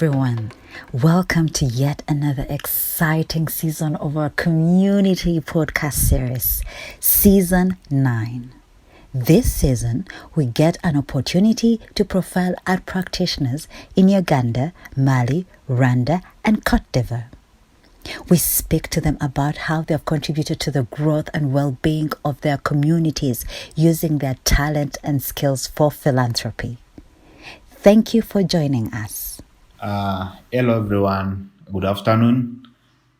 everyone. Welcome to yet another exciting season of our community podcast series, Season 9. This season, we get an opportunity to profile art practitioners in Uganda, Mali, Rwanda, and Cote d'Ivoire. We speak to them about how they have contributed to the growth and well-being of their communities using their talent and skills for philanthropy. Thank you for joining us. Hello everyone, good afternoon.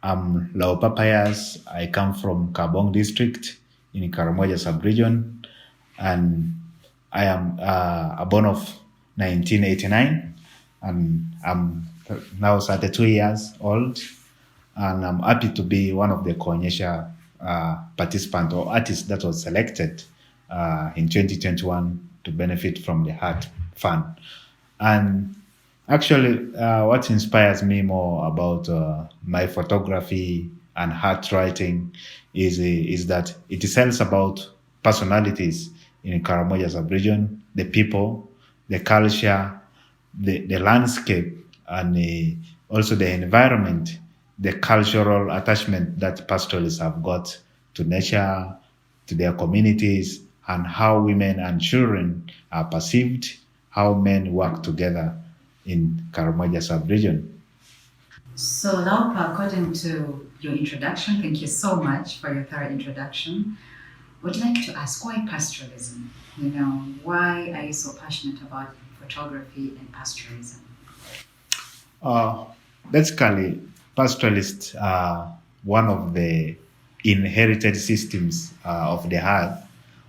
I'm Loupa Pius. I come from Kabong district in Karamojong sub-region, and I am born of 1989, and I'm now 32 years old, and I'm happy to be one of the Kuonyesha participant or artists that was selected in 2021 to benefit from the Art Fund. And actually, what inspires me more about my photography and art writing is that it tells about personalities in Karamojong sub-region, the people, the culture, the landscape, and also the environment, the cultural attachment that pastoralists have got to nature, to their communities, and how women and children are perceived, how men work together in Karamojong sub-region. So Loupa, according to your introduction, thank you so much for your thorough introduction. Would like to ask, why pastoralism? Why are you so passionate about photography and pastoralism? Basically, pastoralists are one of the inherited systems of the earth,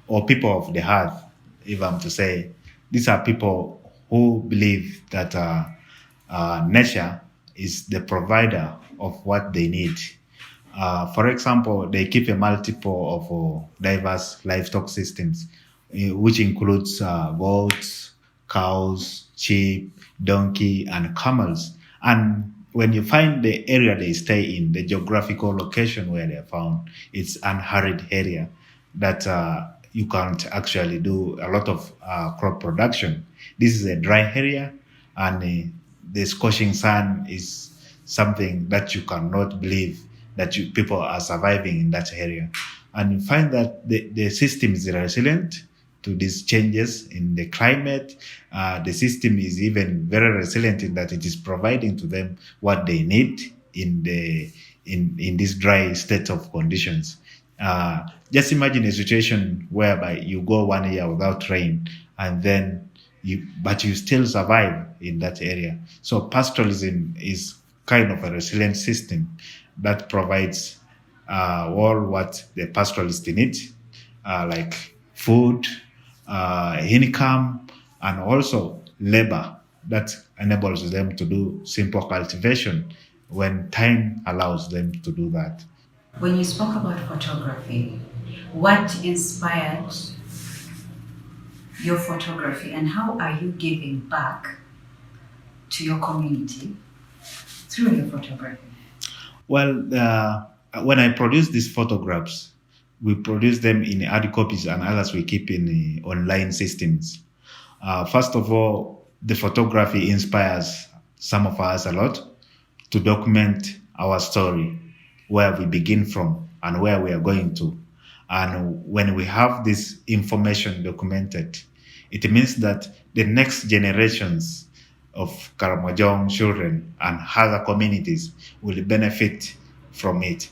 or people of the earth, if I'm to say. These are people who believe that nature is the provider of what they need. For example, they keep a multiple of diverse livestock systems, which includes goats, cows, sheep, donkey, and camels. And when you find the area they stay in, the geographical location where they're found, it's an arid area that you can't actually do a lot of crop production. This is a dry area, and the scorching sun is something that you cannot believe that people are surviving in that area. And you find that the system is resilient to these changes in the climate. The system is even very resilient in that it is providing to them what they need in this dry state of conditions. Just imagine a situation whereby you go 1 year without rain, and then but you still survive in that area. So pastoralism is kind of a resilient system that provides all what the pastoralist need, like food, income, and also labor that enables them to do simple cultivation when time allows them to do that. When you spoke about photography, what inspired your photography, and how are you giving back to your community through your photography? Well, when I produce these photographs, we produce them in hard copies, and others we keep in online systems. First of all, the photography inspires some of us a lot to document our story, where we begin from and where we are going to. And when we have this information documented, it means that the next generations of Karamojong children and other communities will benefit from it.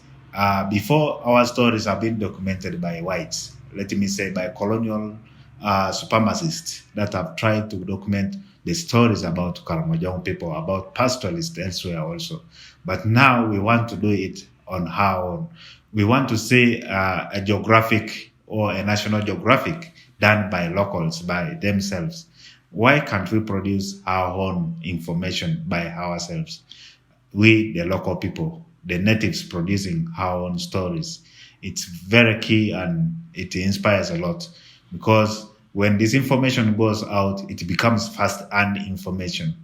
Before, our stories have been documented by whites, let me say by colonial supremacists that have tried to document the stories about Karamojong people, about pastoralists elsewhere also. But now we want to do it on our own. We want to see a geographic or a national geographic done by locals, by themselves. Why can't we produce our own information by ourselves? We, the local people, the natives, producing our own stories. It's very key, and it inspires a lot, because when this information goes out, it becomes first-hand information.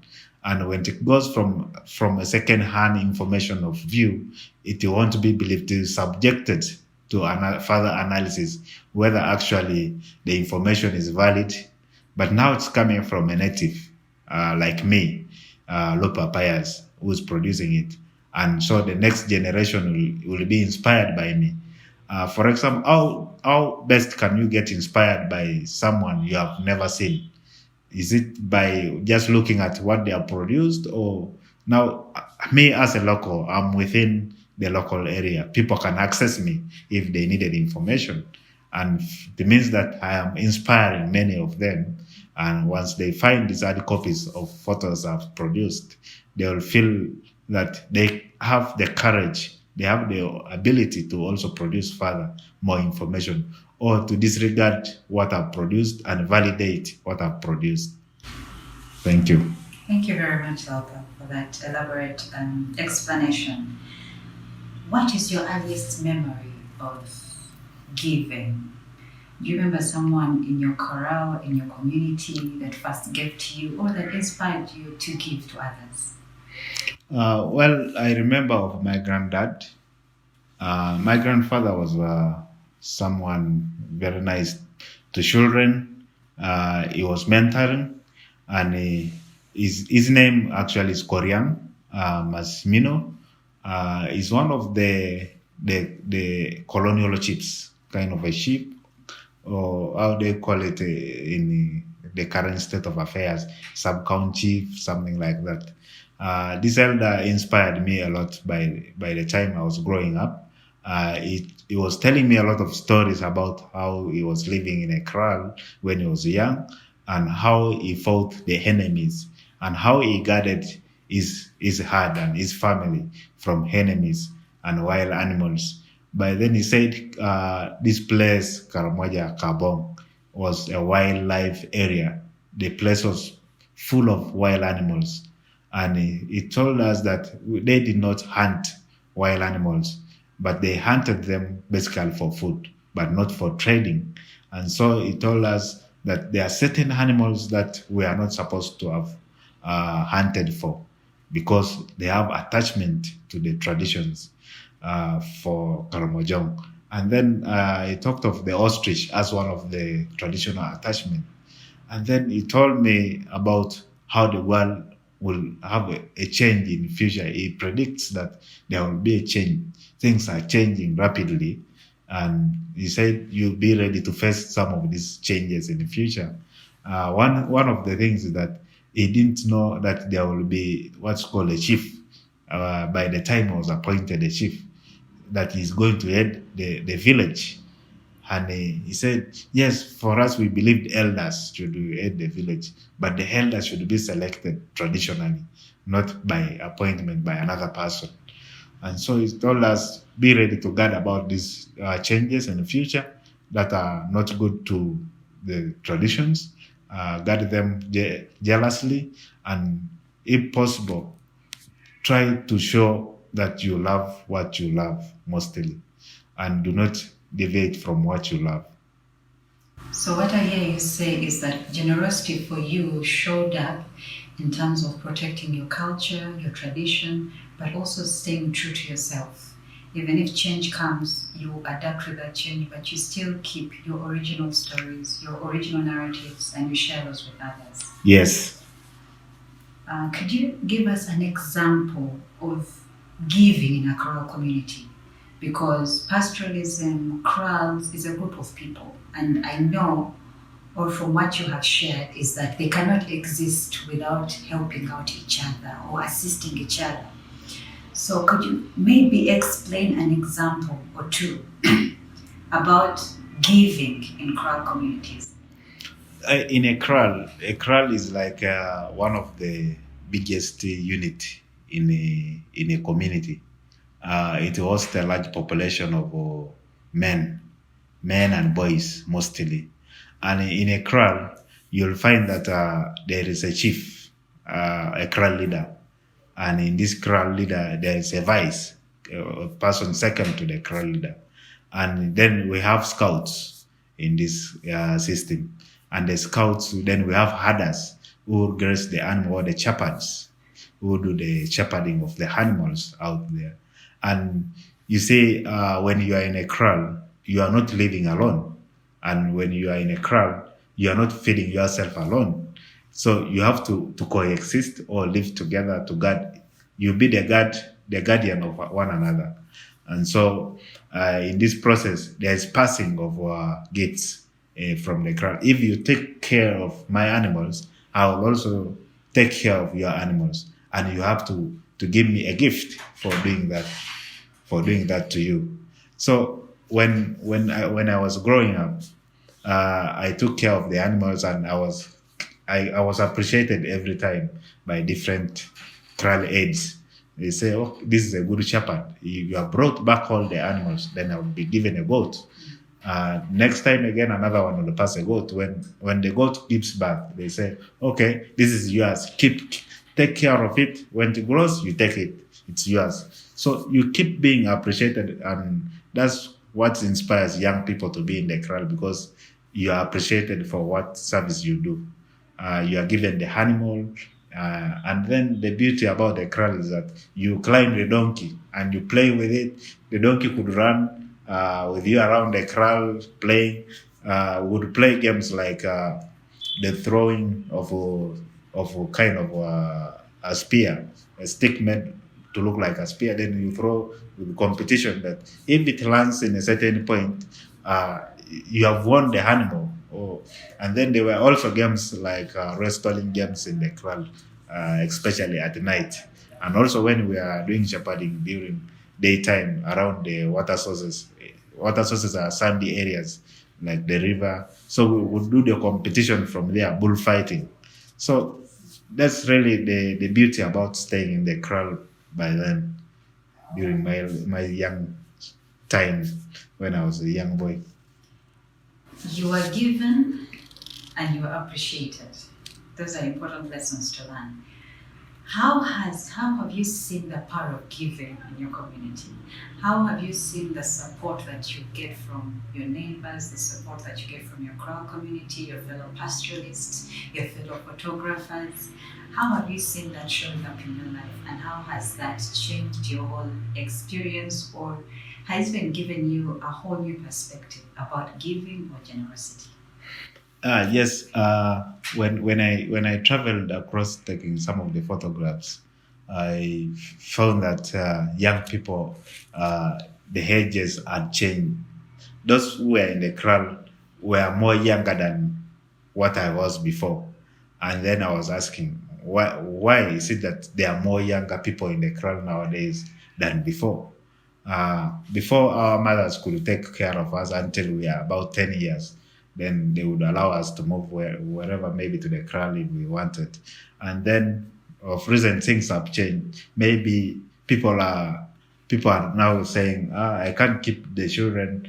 And when it goes from a second-hand information of view, it won't be believed to be subjected to further analysis, whether actually the information is valid. But now it's coming from a native like me. Loupa Pius, who's producing it. And so the next generation will be inspired by me. For example, how best can you get inspired by someone you have never seen? Is it by just looking at what they have produced, or now me as a local, I'm within the local area. People can access me if they needed information. And it means that I am inspiring many of them. And once they find these hard copies of photos I've produced, they will feel that they have the courage, they have the ability to also produce further more information, or to disregard what I've produced and validate what I've produced. Thank you. Thank you very much, Loupa, for that elaborate explanation. What is your earliest memory of giving? Do you remember someone in your Kraal, in your community, that first gave to you or that inspired you to give to others? Well, I remember of my granddad. My grandfather was someone very nice to children. He was mentoring, and his name actually is Korean Masmino. He's one of the colonial chiefs, kind of a chief, or how they call it in the current state of affairs, sub-county chief, something like that. This elder inspired me a lot by the time I was growing up. He was telling me a lot of stories about how he was living in a kraal when he was young, and how he fought the enemies, and how he guarded his herd and his family from enemies and wild animals. By then he said this place, Karamojong Pastoral, was a wildlife area. The place was full of wild animals. And he told us that they did not hunt wild animals, but they hunted them basically for food, but not for trading. And so he told us that there are certain animals that we are not supposed to have hunted for, because they have attachment to the traditions for Karamojong. And then he talked of the ostrich as one of the traditional attachment. And then he told me about how the world will have a change in the future. He predicts that there will be a change. Things are changing rapidly. And he said, you'll be ready to face some of these changes in the future. One of the things is that he didn't know that there will be what's called a chief. By the time he was appointed a chief, that he's going to head the village. And he said, yes, for us, we believe the elders should head the village, but the elders should be selected traditionally, not by appointment by another person. And so he told us, be ready to guard about these changes in the future that are not good to the traditions, guard them jealously, and if possible, try to show that you love what you love mostly, and do not deviate from what you love. So what I hear you say is that generosity for you showed up in terms of protecting your culture, your tradition, but also staying true to yourself. Even if change comes, you adapt with that change, but you still keep your original stories, your original narratives, and you share those with others. Yes. Could you give us an example of giving in a Kraal community? Because pastoralism, Kraals, is a group of people. And I know, or from what you have shared, is that they cannot exist without helping out each other or assisting each other. So could you maybe explain an example or two about giving in Kraal communities? In a kraal is like one of the biggest unit in a community. It hosts a large population of men and boys mostly. And in a kraal, you'll find that there is a chief, a kraal leader. And in this kraal leader, there is a vice, a person second to the kraal leader. And then we have scouts in this system. And the scouts, then we have herders who graze the animal, or the shepherds who do the shepherding of the animals out there. And you see, when you are in a kraal, you are not living alone. And when you are in a kraal, you are not feeding yourself alone. So you have to coexist or live together to guard. You be the guardian of one another. And so in this process, there's passing of gifts from the Kraal. If you take care of my animals, I will also take care of your animals. And you have to give me a gift for doing that to you. So when I was growing up, I took care of the animals, and I was appreciated every time by different Kraal aides. They say, "Oh, this is a good shepherd. You have brought back all the animals. Then I will be given a goat. Next time again, another one will pass a goat. When the goat gives birth, they say, okay, this is yours. Take care of it. When it grows, you take it. It's yours." So you keep being appreciated, and that's what inspires young people to be in the Kraal, because you are appreciated for what service you do. You are given the animal, and then the beauty about the Kraal is that you climb the donkey and you play with it. The donkey could run with you around the Kraal playing. Would play games like the throwing of a kind of a spear, a stick made to look like a spear. Then you throw with competition that if it lands in a certain point, you have won the animal. And then there were also games like wrestling games in the Kraal, especially at night. And also when we are doing shepherding during daytime around the water sources. Water sources are sandy areas like the river. So we would do the competition from there, bullfighting. So that's really the beauty about staying in the Kraal by then, during my young time when I was a young boy. You are given and you are appreciated. Those are important lessons to learn. How have you seen the power of giving in your community? How have you seen the support that you get from your neighbors, the support that you get from your Kraal community, your fellow pastoralists, your fellow photographers? How have you seen that showing up in your life, and how has that changed your whole experience, or has even given you a whole new perspective about giving or generosity? Yes. When I traveled across taking some of the photographs, I found that young people, the ages had changed. Those who were in the Kraal were more younger than what I was before. And then I was asking, why is it that there are more younger people in the Kraal nowadays than before? Before, our mothers could take care of us until we are about 10 years. Then they would allow us to move wherever, maybe to the Kraal if we wanted. And then of recent things have changed. Maybe people are now saying, I can't keep the children.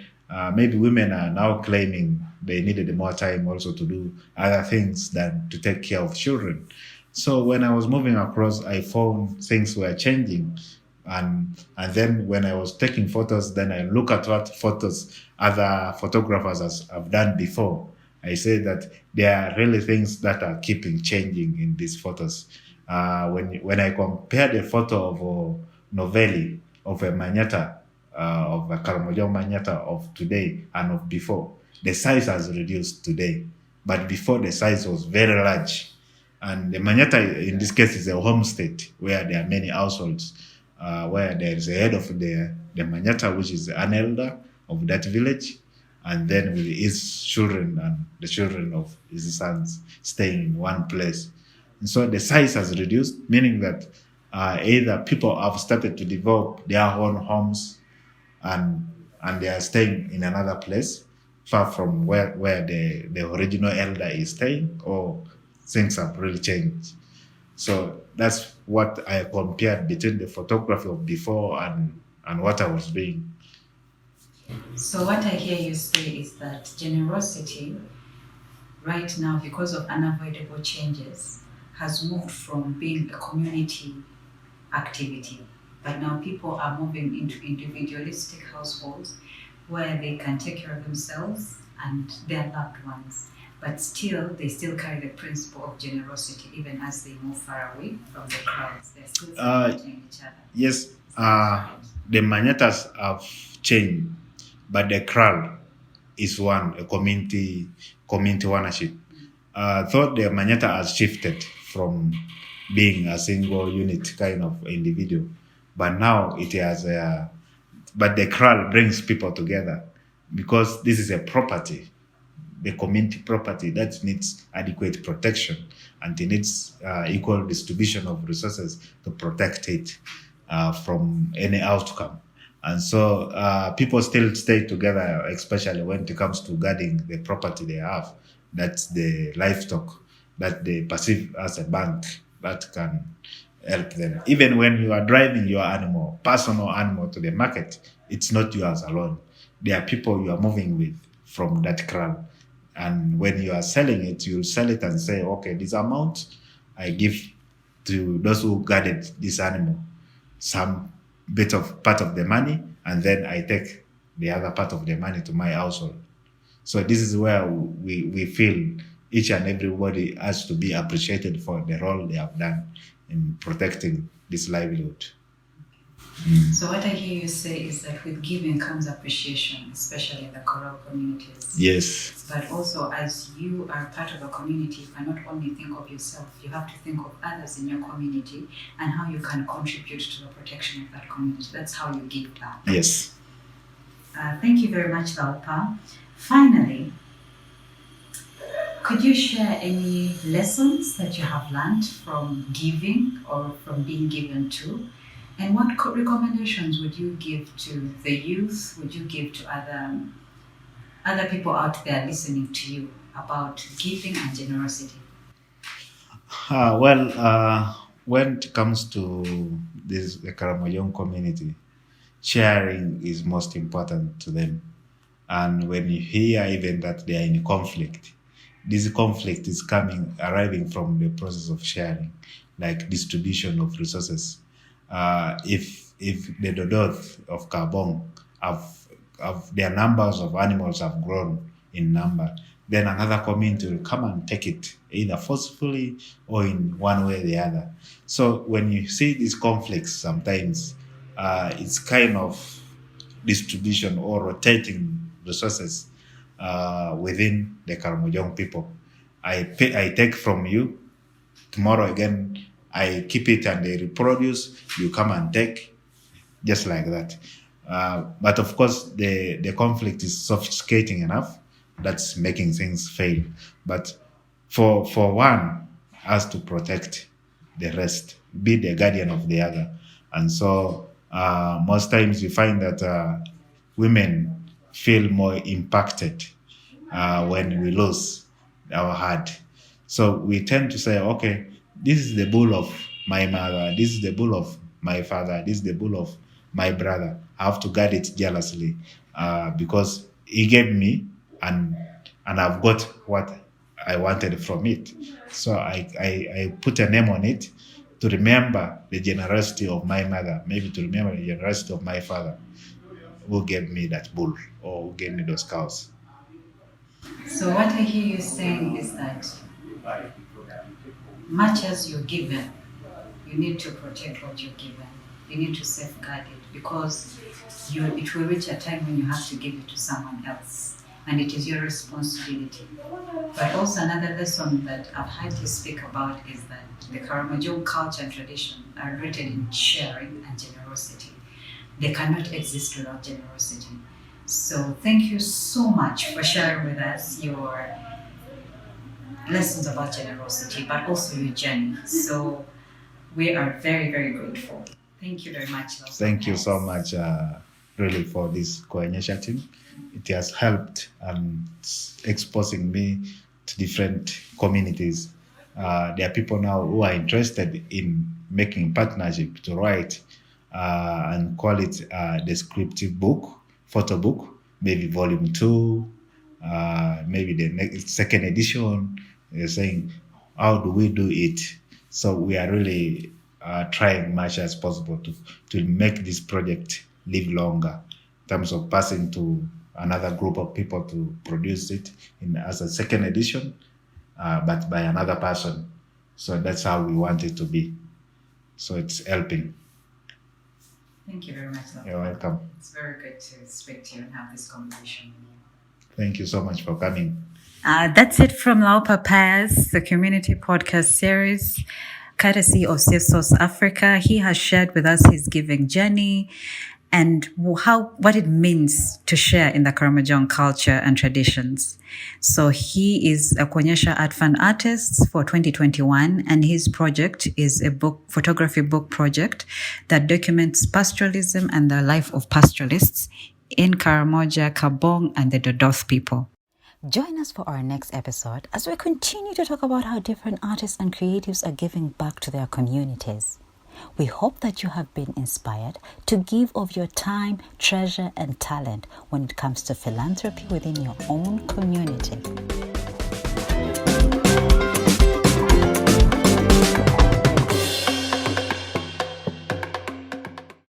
Maybe women are now claiming they needed more time also to do other things than to take care of children. So when I was moving across, I found things were changing. And then when I was taking photos, then I look at what photos other photographers have done before. I say that there are really things that are keeping changing in these photos. When I compare the photo of Novelli, of a Manyatta, of a Karamojong Manyatta of today and of before, the size has reduced today. But before, the size was very large. And the Manyatta, in this case, is a homestead where there are many households, where there is a head of the Manyatta, which is an elder of that village, and then with his children and the children of his sons staying in one place. And so the size has reduced, meaning that either people have started to develop their own homes and they are staying in another place far from where the original elder is staying, or things have really changed. So that's what I compared between the photography of before and what I was doing. So what I hear you say is that generosity right now, because of unavoidable changes, has moved from being a community activity, but now people are moving into individualistic households where they can take care of themselves and their loved ones, but they still carry the principle of generosity even as they move far away from the crowds. They're still supporting each other. Yes, the Manyattas have changed, but the Kraal is a community ownership. Thought the Manyatta has shifted from being a single unit kind of individual, but now it has but the Kraal brings people together because this is a property, the community property that needs adequate protection, and it needs equal distribution of resources to protect it from any outcome. And so people still stay together, especially when it comes to guarding the property they have. That's the livestock that they perceive as a bank that can help them. Even when you are driving your animal, personal animal to the market, it's not yours alone. There are people you are moving with from that crowd. And when you are selling it, you sell it and say, okay, this amount I give to those who guarded this animal, some bit of part of the money, and then I take the other part of the money to my household. So this is where we feel each and everybody has to be appreciated for the role they have done in protecting this livelihood. So what I hear you say is that with giving comes appreciation, especially in the Kraal communities. Yes. But also, as you are part of a community, you cannot only think of yourself, you have to think of others in your community and how you can contribute to the protection of that community. That's how you give back. Yes. Thank you very much, Loupa. Finally, could you share any lessons that you have learned from giving or from being given to? And what recommendations would you give to the youth? Would you give to other people out there listening to you about giving and generosity? When it comes to the Karamojong community, sharing is most important to them. And when you hear even that they are in conflict, this conflict is arriving from the process of sharing, like distribution of resources. If the Dodot of Kabong have their numbers of animals have grown in number, then another community will come and take it, either forcefully or in one way or the other. So when you see these conflicts, sometimes it's kind of distribution or rotating resources within the Karamojong people. I take from you, tomorrow again I keep it and they reproduce, you come and take, just like that. But of course, the conflict is sophisticating enough that's making things fail. But for one has to protect the rest, be the guardian of the other. And so most times you find that women feel more impacted when we lose our herd. So we tend to say, okay, this is the bull of my mother, this is the bull of my father, this is the bull of my brother. I have to guard it jealously because he gave me and I've got what I wanted from it. So I put a name on it to remember the generosity of my mother, maybe to remember the generosity of my father who gave me that bull or who gave me those cows. So what I hear you saying is that much as you're given, you need to protect what you're given. You need to safeguard it because it will reach a time when you have to give it to someone else, and it is your responsibility. But also another lesson that I've heard you speak about is that the Karamojong culture and tradition are rooted in sharing and generosity. They cannot exist without generosity. So thank you so much for sharing with us your lessons about generosity, but also your journey. So we are very, very grateful. Thank you very much. Loupa. Thank you so much, really, for this Kuonyesha team. It has helped exposing me to different communities. There are people now who are interested in making partnership to write and call it a descriptive book, photo book, maybe volume 2, maybe the next second edition. They're saying, how do we do it? So we are really trying much as possible to make this project live longer in terms of passing to another group of people to produce it as a second edition, but by another person. So that's how we want it to be. So it's helping. Thank you very much, Loupa. You're welcome. It's very good to speak to you and have this conversation with you. Thank you so much for coming. That's it from Loupa Pius, the community podcast series, courtesy of Safe Source Africa. He has shared with us his giving journey and what it means to share in the Karamojong culture and traditions. So he is a Kuonyesha Art Fund artist for 2021, and his project is a photography book project that documents pastoralism and the life of pastoralists in Karamoja, Kabong, and the Dodoth people. Join us for our next episode as we continue to talk about how different artists and creatives are giving back to their communities. We hope that you have been inspired to give of your time, treasure, and talent when it comes to philanthropy within your own community.